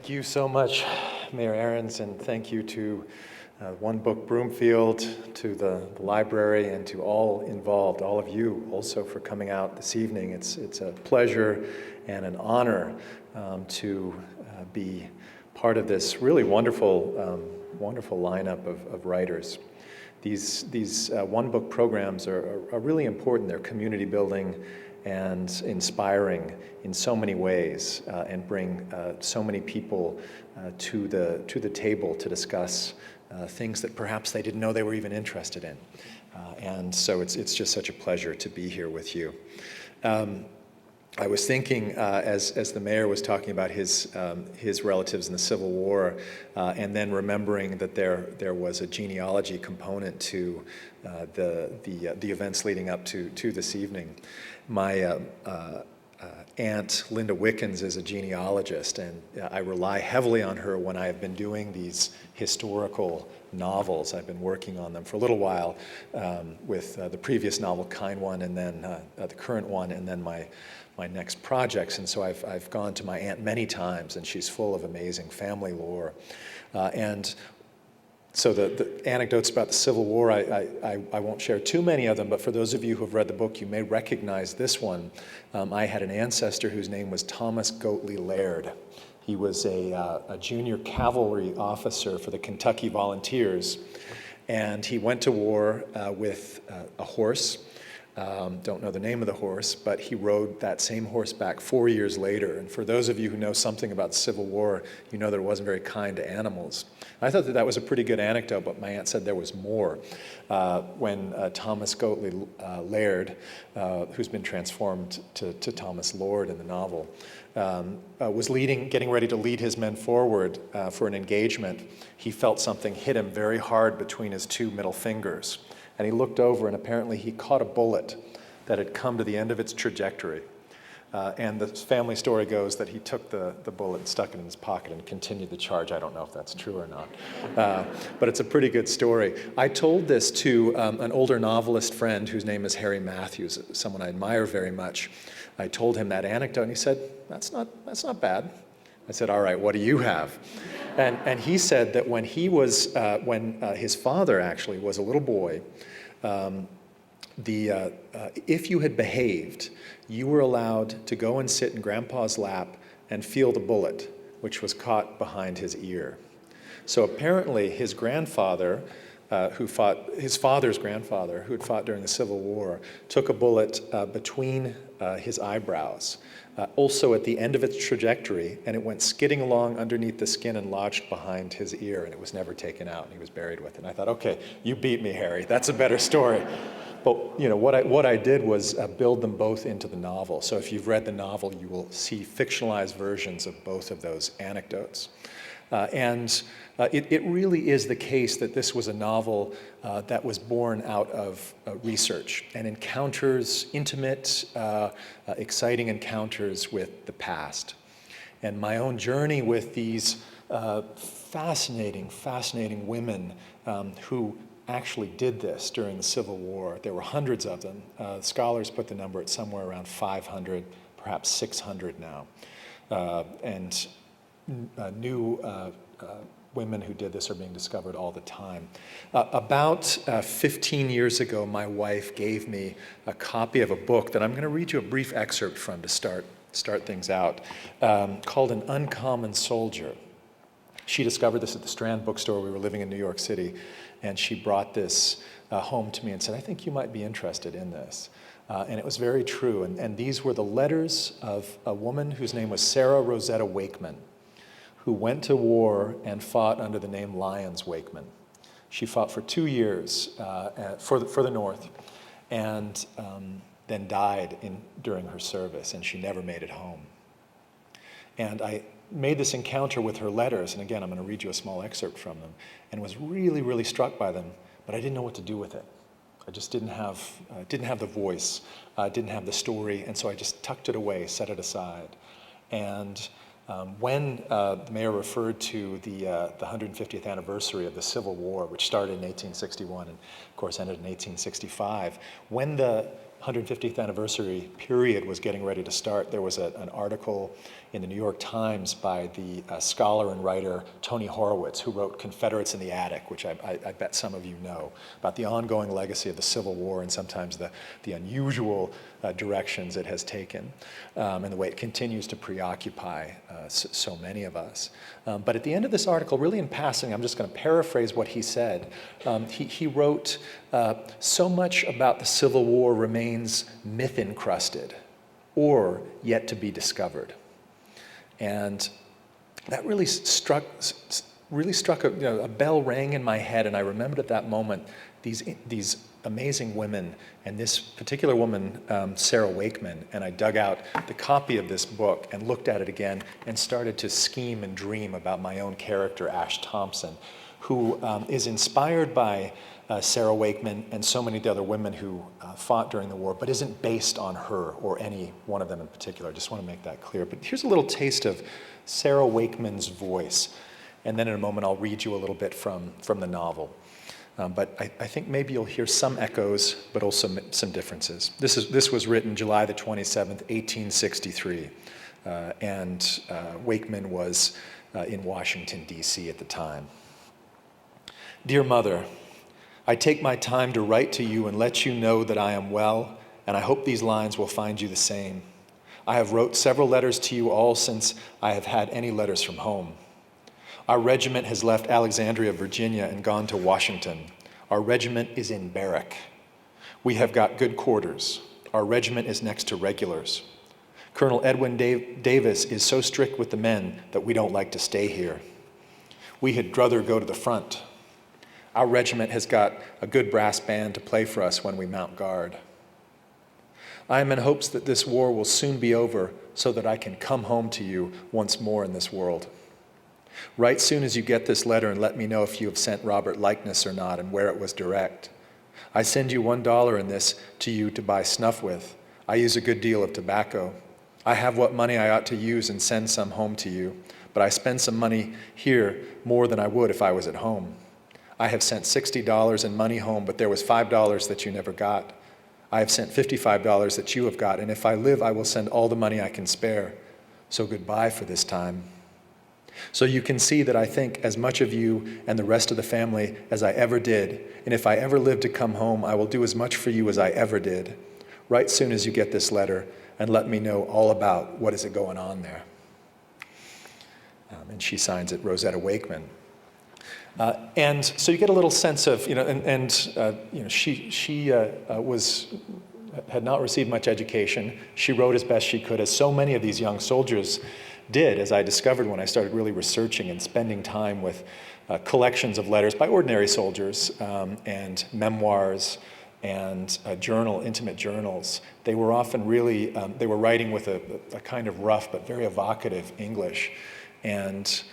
Thank you so much, Mayor Ahrens, and thank you to One Book Broomfield, to the library, and to all involved, all of you also for coming out this evening. It's a pleasure and an honor to be part of this really wonderful, wonderful lineup of writers. These One Book programs are really important. They're community building and inspiring in so many ways, and bring so many people to the table to discuss things that perhaps they didn't know they were even interested in. And so it's just such a pleasure to be here with you. I was thinking, as the mayor was talking about his relatives in the Civil War, and then remembering that there was a genealogy component to the events leading up to this evening. My aunt, Linda Wickens, is a genealogist, and I rely heavily on her when I have been doing these historical novels. I've been working on them for a little while, with the previous novel, Kind One, and then the current one, and then my next projects. And so I've gone to my aunt many times, and she's full of amazing family lore. And so the anecdotes about the Civil War, I won't share too many of them, but for those of you who have read the book, you may recognize this one. I had an ancestor whose name was Thomas Goatley Laird. He was a junior cavalry officer for the Kentucky Volunteers, and he went to war with a horse. Don't know the name of the horse, but he rode that same horse back 4 years later. And for those of you who know something about the Civil War, you know that it wasn't very kind to animals. I thought that was a pretty good anecdote, but my aunt said there was more. When Thomas Goatley Laird, who's been transformed to Thomas Lord in the novel, was getting ready to lead his men forward for an engagement, he felt something hit him very hard between his two middle fingers. And he looked over, and apparently he caught a bullet that had come to the end of its trajectory. And the family story goes that he took the bullet and stuck it in his pocket and continued the charge. I don't know if that's true or not. But it's a pretty good story. I told this to an older novelist friend whose name is Harry Matthews, someone I admire very much. I told him that anecdote, and he said, that's not bad. I said, all right, what do you have? And he said that when his father actually was a little boy, if you had behaved, you were allowed to go and sit in Grandpa's lap and feel the bullet, which was caught behind his ear. So apparently his grandfather, his father's grandfather, who had fought during the Civil War, took a bullet between his eyebrows, also at the end of its trajectory, and it went skidding along underneath the skin and lodged behind his ear, and it was never taken out, and he was buried with it. And I thought, okay, you beat me, Harry. That's a better story. But what I did was build them both into the novel. So if you've read the novel, you will see fictionalized versions of both of those anecdotes. It really is the case that this was a novel that was born out of research and encounters, intimate, exciting encounters with the past. And my own journey with these fascinating women who actually did this during the Civil War. There were hundreds of them. Scholars put the number at somewhere around 500, perhaps 600 now. And new women who did this are being discovered all the time. About 15 years ago, my wife gave me a copy of a book that I'm going to read you a brief excerpt from to start things out, called An Uncommon Soldier. She discovered this at the Strand bookstore. We were living in New York City, and she brought this home to me and said, I think you might be interested in this. And it was very true. And these were the letters of a woman whose name was Sarah Rosetta Wakeman, who went to war and fought under the name Lyons Wakeman. She fought for 2 years for the North, and then died during her service, and she never made it home. And I made this encounter with her letters, and again, I'm going to read you a small excerpt from them, and was really, really struck by them, but I didn't know what to do with it. I just didn't have the voice, didn't have the story, and so I just tucked it away, set it aside. And when the mayor referred to the 150th anniversary of the Civil War, which started in 1861 and of course ended in 1865, when the 150th anniversary period was getting ready to start, there was an article in the New York Times by the scholar and writer Tony Horowitz, who wrote Confederates in the Attic, which I bet some of you know, about the ongoing legacy of the Civil War and sometimes the unusual directions it has taken, and the way it continues to preoccupy so many of us. But at the end of this article, really in passing, I'm just going to paraphrase what he said. He wrote, so much about the Civil War remains myth-encrusted or yet to be discovered. And that really struck a bell rang in my head, and I remembered at that moment these amazing women, and this particular woman, Sarah Wakeman, and I dug out the copy of this book and looked at it again and started to scheme and dream about my own character, Ash Thompson, who is inspired by Sarah Wakeman and so many of the other women who fought during the war, but isn't based on her or any one of them in particular. I just want to make that clear. But here's a little taste of Sarah Wakeman's voice, and then in a moment I'll read you a little bit from the novel. But I think maybe you'll hear some echoes, but also some differences. This was written July the 27th, 1863, and Wakeman was in Washington, D.C. at the time. Dear Mother, I take my time to write to you and let you know that I am well, and I hope these lines will find you the same. I have wrote several letters to you all since I have had any letters from home. Our regiment has left Alexandria, Virginia, and gone to Washington. Our regiment is in barrack. We have got good quarters. Our regiment is next to regulars. Colonel Edwin Davis is so strict with the men that we don't like to stay here. We had druther go to the front. Our regiment has got a good brass band to play for us when we mount guard. I am in hopes that this war will soon be over so that I can come home to you once more in this world. Write soon as you get this letter and let me know if you have sent Robert likeness or not and where it was direct. I send you $1 in this to you to buy snuff with. I use a good deal of tobacco. I have what money I ought to use and send some home to you, but I spend some money here more than I would if I was at home. I have sent $60 in money home, but there was $5 that you never got. I have sent $55 that you have got, and if I live, I will send all the money I can spare. So goodbye for this time. So you can see that I think as much of you and the rest of the family as I ever did, and if I ever live to come home, I will do as much for you as I ever did. Write soon as you get this letter, and let me know all about what is going on there. And she signs it Rosetta Wakeman. And so you get a little sense of, she had not received much education. She wrote as best she could, as so many of these young soldiers did, as I discovered when I started really researching and spending time with collections of letters by ordinary soldiers and memoirs and intimate journals. They were often really, they were writing with a kind of rough but very evocative English. And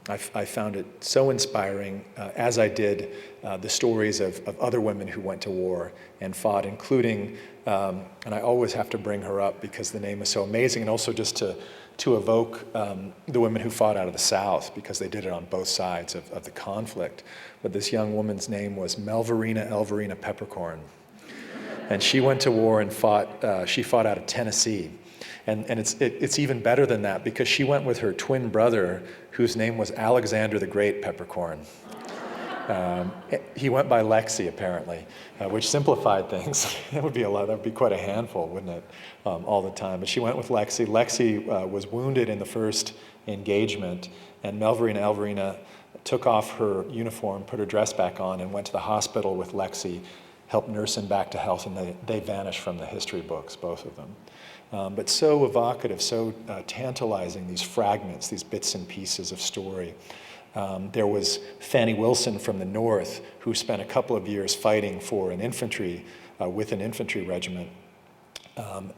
I found it so inspiring, as I did the stories of other women who went to war and fought, including, and I always have to bring her up because the name is so amazing, and also just to evoke the women who fought out of the South, because they did it on both sides of the conflict. But this young woman's name was Melverina Elverina Peppercorn. And she went to war and she fought out of Tennessee. And it's even better than that, because she went with her twin brother, whose name was Alexander the Great Peppercorn. He went by Lexi, apparently, which simplified things. That would be quite a handful, wouldn't it, all the time? But she went with Lexi. Lexi was wounded in the first engagement, and Melverina took off her uniform, put her dress back on, and went to the hospital with Lexi, helped nurse him back to health, and they vanished from the history books, both of them. But so evocative, so tantalizing, these fragments, these bits and pieces of story. There was Fannie Wilson from the North, who spent a couple of years fighting for an infantry, with an infantry regiment,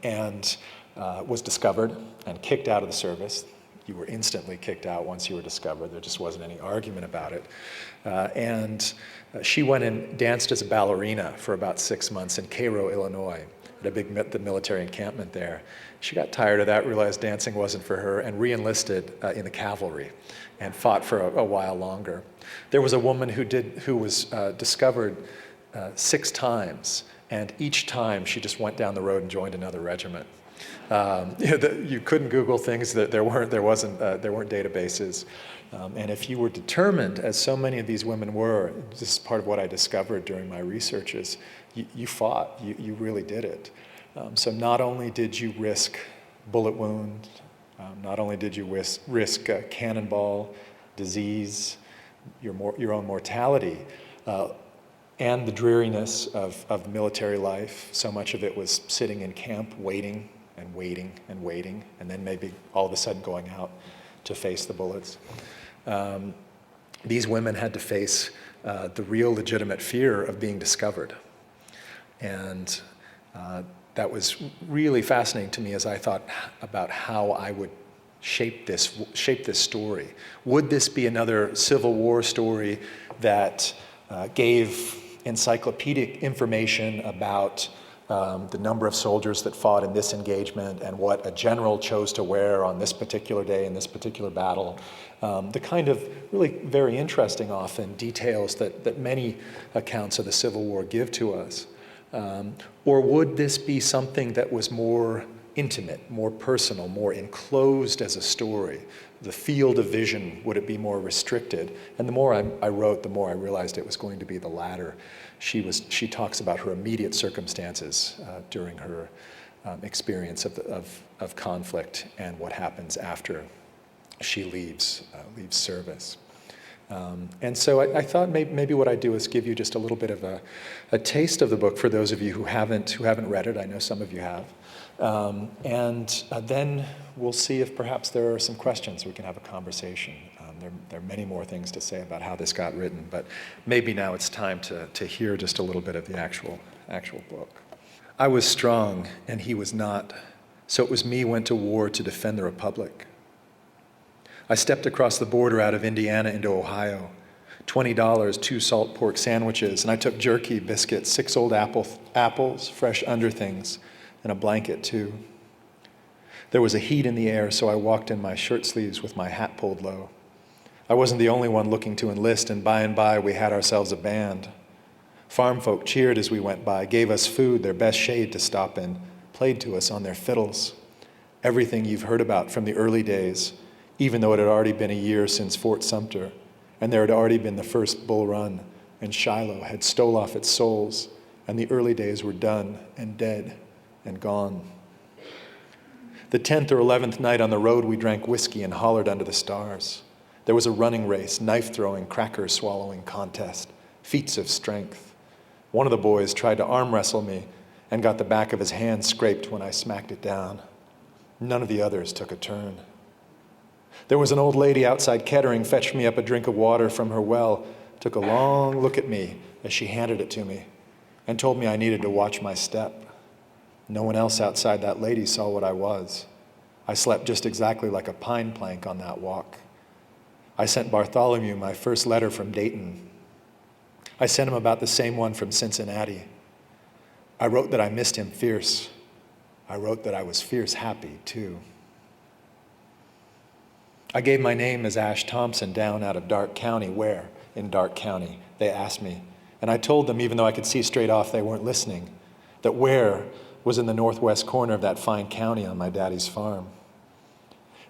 and was discovered and kicked out of the service. You were instantly kicked out once you were discovered. There just wasn't any argument about it. And she went and danced as a ballerina for about 6 months in Cairo, Illinois, at the military encampment there. She got tired of that, realized dancing wasn't for her, and re-enlisted in the cavalry and fought for a while longer. There was a woman who was discovered 6 times, and each time she just went down the road and joined another regiment. You couldn't Google things, that there weren't databases. And if you were determined, as so many of these women were, this is part of what I discovered during my research, is you fought, you really did it. So not only did you risk bullet wound, not only did you risk cannonball, disease, your own mortality, and the dreariness of military life. So much of it was sitting in camp, waiting and waiting and waiting, and then maybe all of a sudden going out to face the bullets. These women had to face the real legitimate fear of being discovered. And that was really fascinating to me as I thought about how I would shape this story. Would this be another Civil War story that gave encyclopedic information about the number of soldiers that fought in this engagement and what a general chose to wear on this particular day in this particular battle? The kind of really very interesting, often, details that many accounts of the Civil War give to us. Or would this be something that was more intimate, more personal, more enclosed as a story? The field of vision, would it be more restricted? And the more I wrote, the more I realized it was going to be the latter. She talks about her immediate circumstances during her experience of conflict and what happens after she leaves service. And so I thought maybe what I'd do is give you just a little bit of a taste of the book for those of you who haven't read it. I know some of you have. And then we'll see if perhaps there are some questions. We can have a conversation. There are many more things to say about how this got written, but maybe now it's time to hear just a little bit of the actual book. I was strong, and he was not, so it was me went to war to defend the Republic. I stepped across the border out of Indiana into Ohio. $20, 2 salt pork sandwiches, and I took jerky, biscuits, 6 old apples, fresh underthings, and a blanket too. There was a heat in the air, so I walked in my shirt sleeves with my hat pulled low. I wasn't the only one looking to enlist, and by we had ourselves a band. Farm folk cheered as we went by, gave us food, their best shade to stop in, played to us on their fiddles. Everything you've heard about from the early days, even though it had already been a year since Fort Sumter, and there had already been the first Bull Run, and Shiloh had stole off its souls, and the early days were done and dead and gone. The 10th or 11th night on the road, we drank whiskey and hollered under the stars. There was a running race, knife-throwing, cracker-swallowing contest, feats of strength. One of the boys tried to arm wrestle me and got the back of his hand scraped when I smacked it down. None of the others took a turn. There was an old lady outside Kettering, fetched me up a drink of water from her well, took a long look at me as she handed it to me, and told me I needed to watch my step. No one else outside that lady saw what I was. I slept just exactly like a pine plank on that walk. I sent Bartholomew my first letter from Dayton. I sent him about the same one from Cincinnati. I wrote that I missed him fierce. I wrote that I was fierce happy, too. I gave my name as Ash Thompson down out of Dark County. Where in Dark County? They asked me. And I told them, even though I could see straight off they weren't listening, that Ware was in the northwest corner of that fine county on my daddy's farm.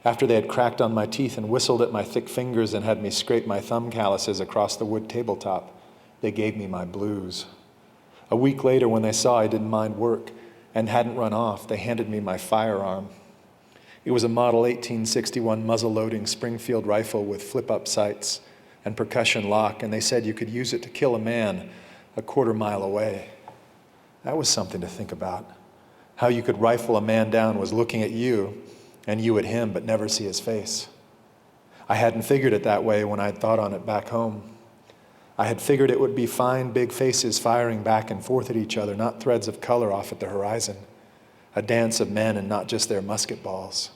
After they had cracked on my teeth and whistled at my thick fingers and had me scrape my thumb calluses across the wood tabletop, they gave me my blues. A week later, when they saw I didn't mind work and hadn't run off, they handed me my firearm. It was a Model 1861 muzzle-loading Springfield rifle with flip-up sights and percussion lock, and they said you could use it to kill a man a quarter mile away. That was something to think about. How you could rifle a man down was looking at you and you at him, but never see his face. I hadn't figured it that way when I'd thought on it back home. I had figured it would be fine, big faces firing back and forth at each other, not threads of color off at the horizon. A dance of men and not just their musket balls.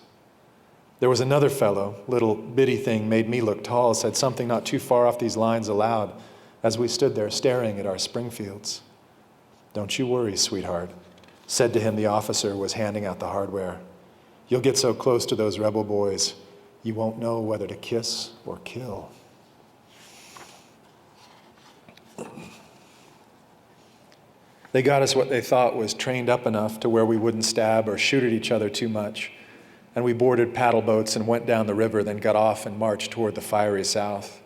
There was another fellow, little bitty thing, made me look tall, said something not too far off these lines aloud as we stood there staring at our Springfields. "Don't you worry, sweetheart," said to him the officer who was handing out the hardware. "You'll get so close to those rebel boys, you won't know whether to kiss or kill." They got us what they thought was trained up enough to where we wouldn't stab or shoot at each other too much, and we boarded paddle boats and went down the river, then got off and marched toward the fiery south.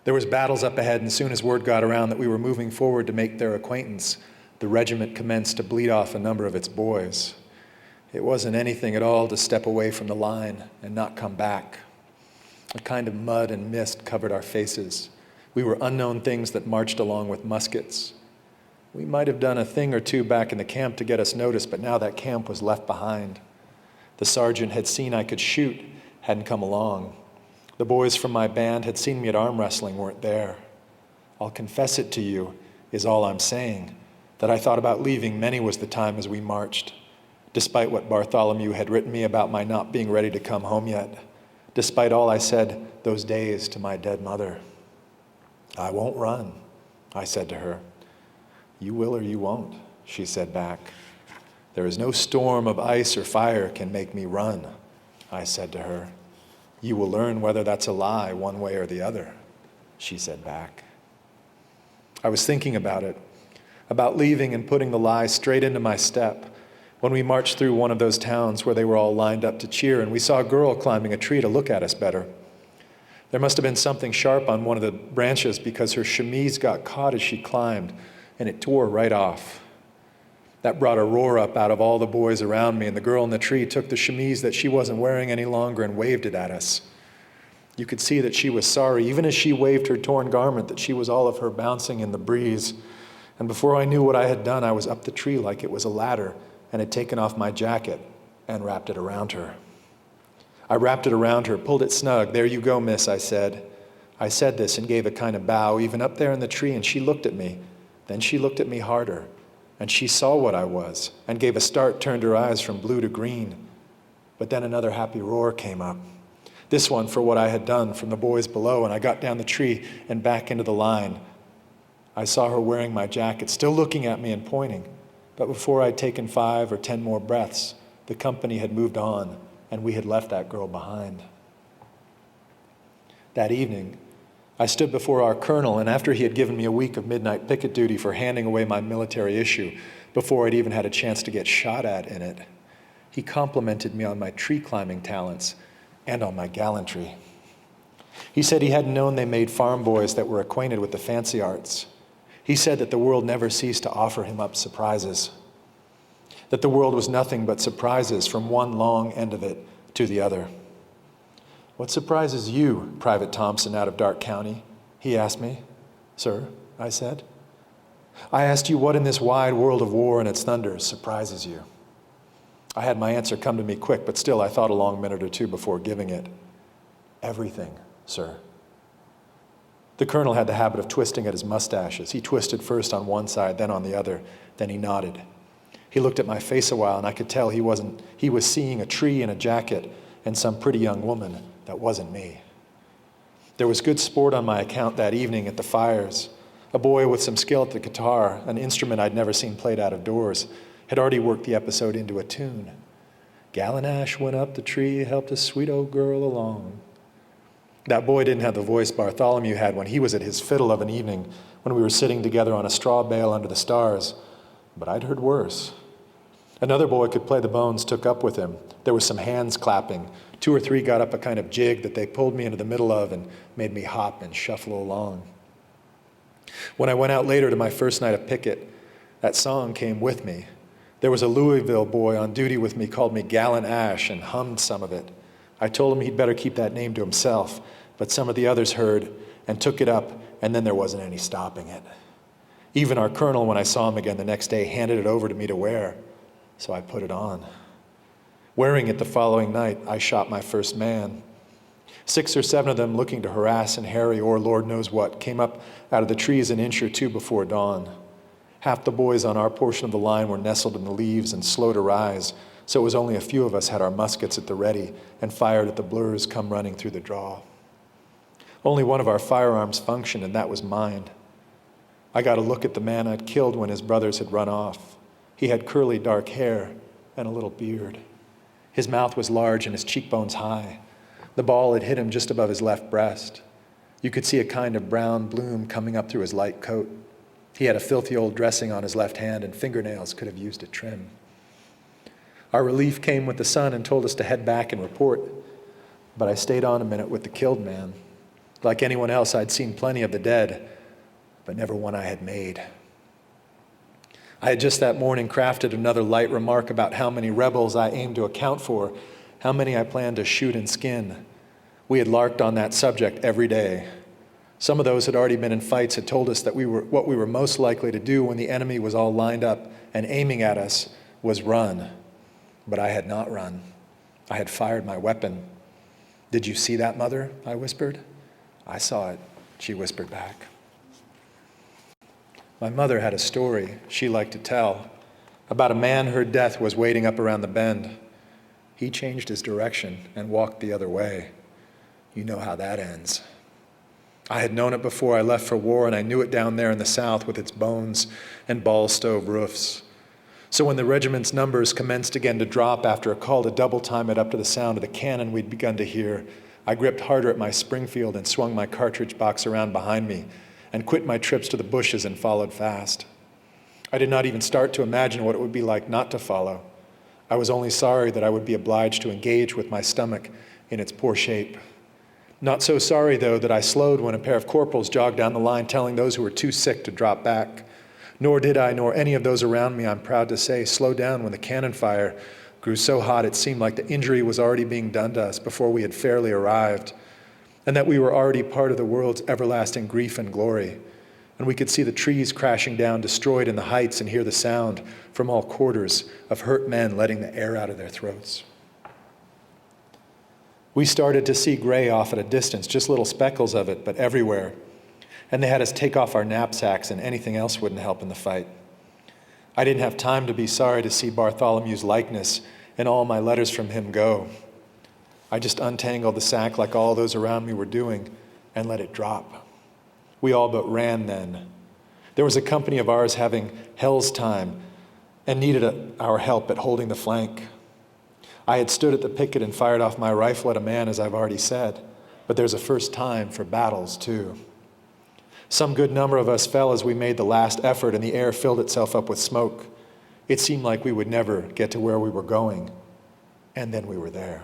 There was battles up ahead, and soon as word got around that we were moving forward to make their acquaintance, the regiment commenced to bleed off a number of its boys. It wasn't anything at all to step away from the line and not come back. A kind of mud and mist covered our faces. We were unknown things that marched along with muskets. We might have done a thing or two back in the camp to get us noticed, but now that camp was left behind. The sergeant had seen I could shoot, hadn't come along. The boys from my band had seen me at arm wrestling, weren't there. I'll confess it to you, is all I'm saying, that I thought about leaving many was the time as we marched, despite what Bartholomew had written me about my not being ready to come home yet, despite all I said those days to my dead mother. I won't run, I said to her. You will or you won't, she said back. There is no storm of ice or fire can make me run, I said to her. You will learn whether that's a lie one way or the other, she said back. I was thinking about it, about leaving and putting the lie straight into my step when we marched through one of those towns where they were all lined up to cheer, and we saw a girl climbing a tree to look at us better. There must have been something sharp on one of the branches because her chemise got caught as she climbed, and it tore right off. That brought a roar up out of all the boys around me, and the girl in the tree took the chemise that she wasn't wearing any longer and waved it at us. You could see that she was sorry, even as she waved her torn garment, that she was all of her bouncing in the breeze. And before I knew what I had done, I was up the tree like it was a ladder and had taken off my jacket and wrapped it around her. I wrapped it around her, pulled it snug. There you go, miss, I said. I said this and gave a kind of bow, even up there in the tree, and she looked at me. Then she looked at me harder, and she saw what I was, and gave a start, turned her eyes from blue to green. But then another happy roar came up. This one for what I had done from the boys below, and I got down the tree and back into the line. I saw her wearing my jacket, still looking at me and pointing. But before I'd taken 5 or 10 more breaths, the company had moved on, and we had left that girl behind. That evening, I stood before our colonel, and after he had given me a week of midnight picket duty for handing away my military issue, before I'd even had a chance to get shot at in it, he complimented me on my tree climbing talents and on my gallantry. He said he hadn't known they made farm boys that were acquainted with the fancy arts. He said that the world never ceased to offer him up surprises, that the world was nothing but surprises from one long end of it to the other. What surprises you, Private Thompson out of Dark County? He asked me. Sir, I said. I asked you what in this wide world of war and its thunders surprises you. I had my answer come to me quick, but still I thought a long minute or two before giving it. Everything, sir. The colonel had the habit of twisting at his mustaches. He twisted first on one side, then on the other, then he nodded. He looked at my face a while, and I could tell he was seeing a tree and a jacket and some pretty young woman that wasn't me. There was good sport on my account that evening at the fires. A boy with some skill at the guitar, an instrument I'd never seen played out of doors, had already worked the episode into a tune. Gallon Ash went up the tree, helped a sweet old girl along. That boy didn't have the voice Bartholomew had when he was at his fiddle of an evening when we were sitting together on a straw bale under the stars, but I'd heard worse. Another boy could play the bones, took up with him. There was some hands clapping. 2 or 3 got up a kind of jig that they pulled me into the middle of and made me hop and shuffle along. When I went out later to my first night of picket, that song came with me. There was a Louisville boy on duty with me called me Gallon Ash and hummed some of it. I told him he'd better keep that name to himself, but some of the others heard and took it up, and then there wasn't any stopping it. Even our colonel, when I saw him again the next day, handed it over to me to wear, so I put it on. Wearing it the following night, I shot my first man. 6 or 7 of them, looking to harass and harry or Lord knows what, came up out of the trees an inch or 2 before dawn. Half the boys on our portion of the line were nestled in the leaves and slow to rise, so it was only a few of us had our muskets at the ready and fired at the blurs come running through the draw. Only one of our firearms functioned, and that was mine. I got a look at the man I'd killed when his brothers had run off. He had curly dark hair and a little beard. His mouth was large and his cheekbones high. The ball had hit him just above his left breast. You could see a kind of brown bloom coming up through his light coat. He had a filthy old dressing on his left hand, and fingernails could have used a trim. Our relief came with the sun and told us to head back and report, but I stayed on a minute with the killed man. Like anyone else, I'd seen plenty of the dead, but never one I had made. I had just that morning crafted another light remark about how many rebels I aimed to account for, how many I planned to shoot and skin. We had larked on that subject every day. Some of those had already been in fights had told us that what we were most likely to do when the enemy was all lined up and aiming at us was run. But I had not run. I had fired my weapon. "Did you see that, Mother?" I whispered. "I saw it," she whispered back. My mother had a story she liked to tell about a man her death was waiting up around the bend. He changed his direction and walked the other way. You know how that ends. I had known it before I left for war, and I knew it down there in the South with its bones and ball stove roofs. So when the regiment's numbers commenced again to drop after a call to double time it up to the sound of the cannon we'd begun to hear, I gripped harder at my Springfield and swung my cartridge box around behind me and quit my trips to the bushes and followed fast. I did not even start to imagine what it would be like not to follow. I was only sorry that I would be obliged to engage with my stomach in its poor shape. Not so sorry, though, that I slowed when a pair of corporals jogged down the line telling those who were too sick to drop back. Nor did I, nor any of those around me, I'm proud to say, slow down when the cannon fire grew so hot it seemed like the injury was already being done to us before we had fairly arrived, and that we were already part of the world's everlasting grief and glory. And we could see the trees crashing down, destroyed in the heights, and hear the sound from all quarters of hurt men letting the air out of their throats. We started to see gray off at a distance, just little speckles of it, but everywhere. And they had us take off our knapsacks, and anything else wouldn't help in the fight. I didn't have time to be sorry to see Bartholomew's likeness and all my letters from him go. I just untangled the sack like all those around me were doing and let it drop. We all but ran then. There was a company of ours having hell's time and needed our help at holding the flank. I had stood at the picket and fired off my rifle at a man, as I've already said, but there's a first time for battles, too. Some good number of us fell as we made the last effort, and the air filled itself up with smoke. It seemed like we would never get to where we were going, and then we were there.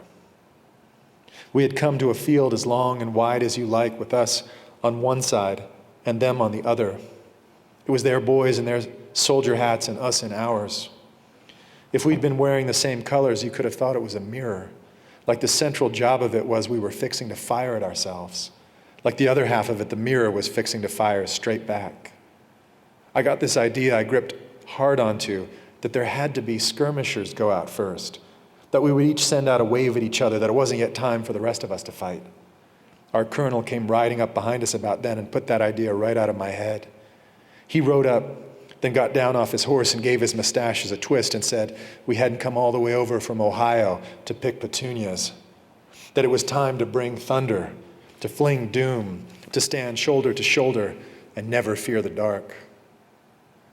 We had come to a field as long and wide as you like, with us on one side and them on the other. It was their boys in their soldier hats and us in ours. If we'd been wearing the same colors, you could have thought it was a mirror. Like the central job of it was we were fixing to fire at ourselves. Like the other half of it, the mirror was fixing to fire straight back. I got this idea I gripped hard onto, that there had to be skirmishers go out first, that we would each send out a wave at each other, that it wasn't yet time for the rest of us to fight. Our colonel came riding up behind us about then and put that idea right out of my head. He rode up, then got down off his horse and gave his mustaches a twist and said we hadn't come all the way over from Ohio to pick petunias, that it was time to bring thunder, to fling doom, to stand shoulder to shoulder and never fear the dark.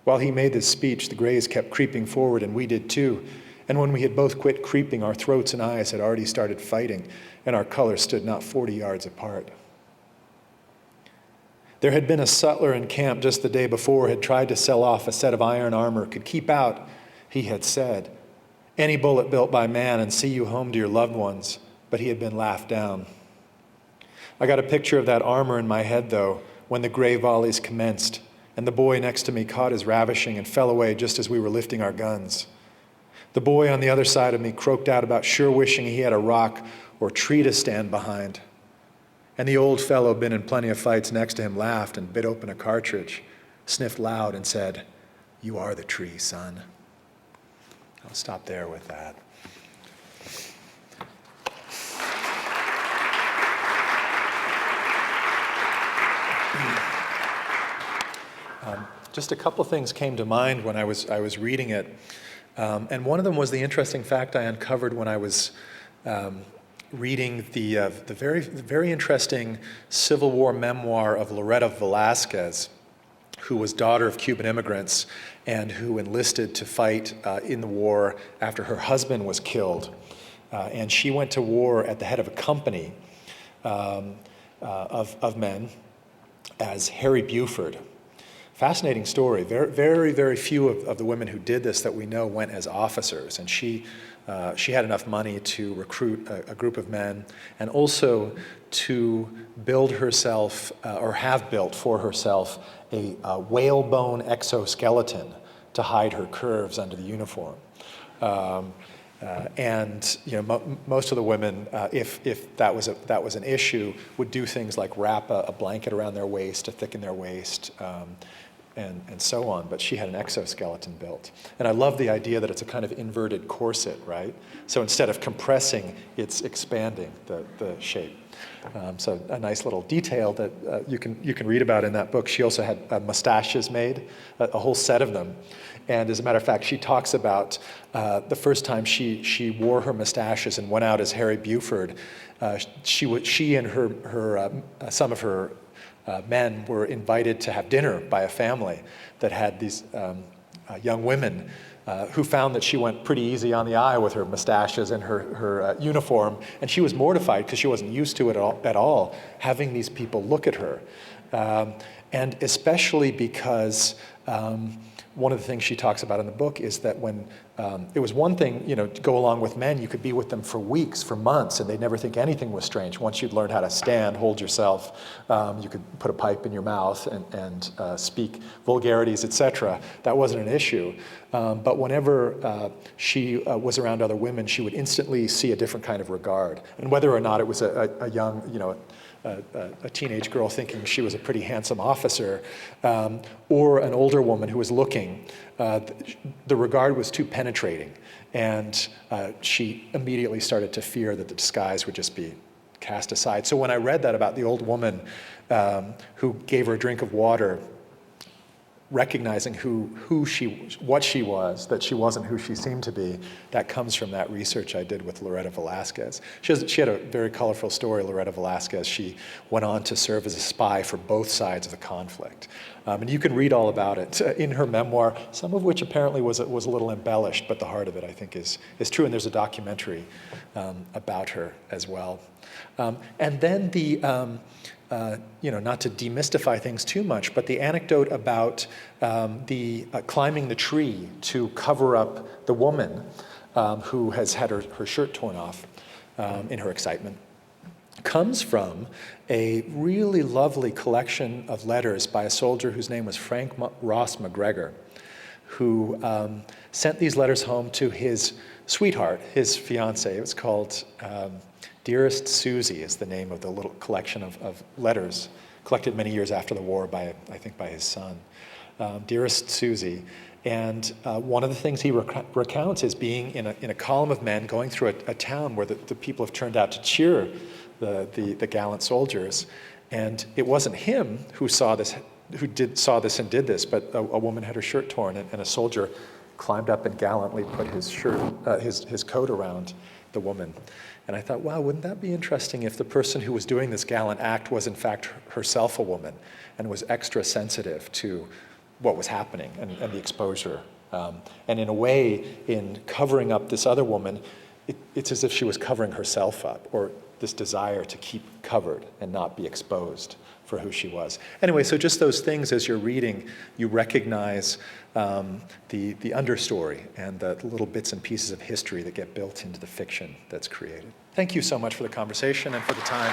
While he made this speech, the grays kept creeping forward, and we did too. And when we had both quit creeping, our throats and eyes had already started fighting, and our colors stood not 40 yards apart. There had been a sutler in camp just the day before, had tried to sell off a set of iron armor, could keep out, he had said, any bullet built by man and see you home to your loved ones, but he had been laughed down. I got a picture of that armor in my head, though, when the gray volleys commenced, and the boy next to me caught his ravishing and fell away just as we were lifting our guns. The boy on the other side of me croaked out about sure wishing he had a rock or tree to stand behind. And the old fellow, been in plenty of fights next to him, laughed and bit open a cartridge, sniffed loud and said, "You are the tree, son." I'll stop there with that. Just a couple things came to mind when I was reading it. And one of them was the interesting fact I uncovered when I was reading the very interesting Civil War memoir of Loretta Velasquez, who was daughter of Cuban immigrants and who enlisted to fight in the war after her husband was killed. And she went to war at the head of a company of men as Harry Buford. Fascinating story. Very, very, very few of the women who did this that we know went as officers, and she had enough money to recruit a group of men, and also to build herself, or have built for herself, a whalebone exoskeleton to hide her curves under the uniform. And most of the women, if that was an issue, would do things like wrap a blanket around their waist to thicken their waist, and so on. But she had an exoskeleton built. And I love the idea that it's a kind of inverted corset, right? So instead of compressing, it's expanding the shape. So a nice little detail that you can read about in that book. She also had mustaches made, a whole set of them. And as a matter of fact, she talks about the first time she wore her mustaches and went out as Harry Buford. She and some of her men were invited to have dinner by a family that had these young women who found that she went pretty easy on the eye with her mustaches and her uniform, and she was mortified because she wasn't used to it at all, having these people look at her. And especially because one of the things she talks about in the book is that when it was one thing, to go along with men, you could be with them for weeks, for months, and they'd never think anything was strange. Once you'd learned how to stand, hold yourself, you could put a pipe in your mouth and speak vulgarities, etc. That wasn't an issue. But whenever she was around other women, she would instantly see a different kind of regard. And whether or not it was a young, a teenage girl thinking she was a pretty handsome officer, or an older woman who was looking, the regard was too penetrating, and she immediately started to fear that the disguise would just be cast aside. So when I read that about the old woman who gave her a drink of water, recognizing what she was, that she wasn't who she seemed to be, that comes from that research I did with Loretta Velasquez. She had a very colorful story, Loretta Velasquez. She went on to serve as a spy for both sides of the conflict. And you can read all about it in her memoir, some of which apparently was a little embellished, but the heart of it, I think, is true. And there's a documentary about her as well. And then not to demystify things too much, but the anecdote about climbing the tree to cover up the woman who has had her shirt torn off in her excitement comes from a really lovely collection of letters by a soldier whose name was Frank Ross McGregor, who sent these letters home to his sweetheart, his fiancée. It was called Dearest Susie is the name of the little collection of letters collected many years after the war by his son. Dearest Susie. And one of the things he recounts is being in a column of men going through a town where the people have turned out to cheer the gallant soldiers. And it wasn't him who saw this and did this, but a woman had her shirt torn, and a soldier climbed up and gallantly put his coat around the woman. And I thought, wow, wouldn't that be interesting if the person who was doing this gallant act was in fact herself a woman and was extra sensitive to what was happening and the exposure. And in a way, in covering up this other woman, it's as if she was covering herself up, or this desire to keep covered and not be exposed for who she was. Anyway, so just those things as you're reading, you recognize the understory and the little bits and pieces of history that get built into the fiction that's created. Thank you so much for the conversation and for the time.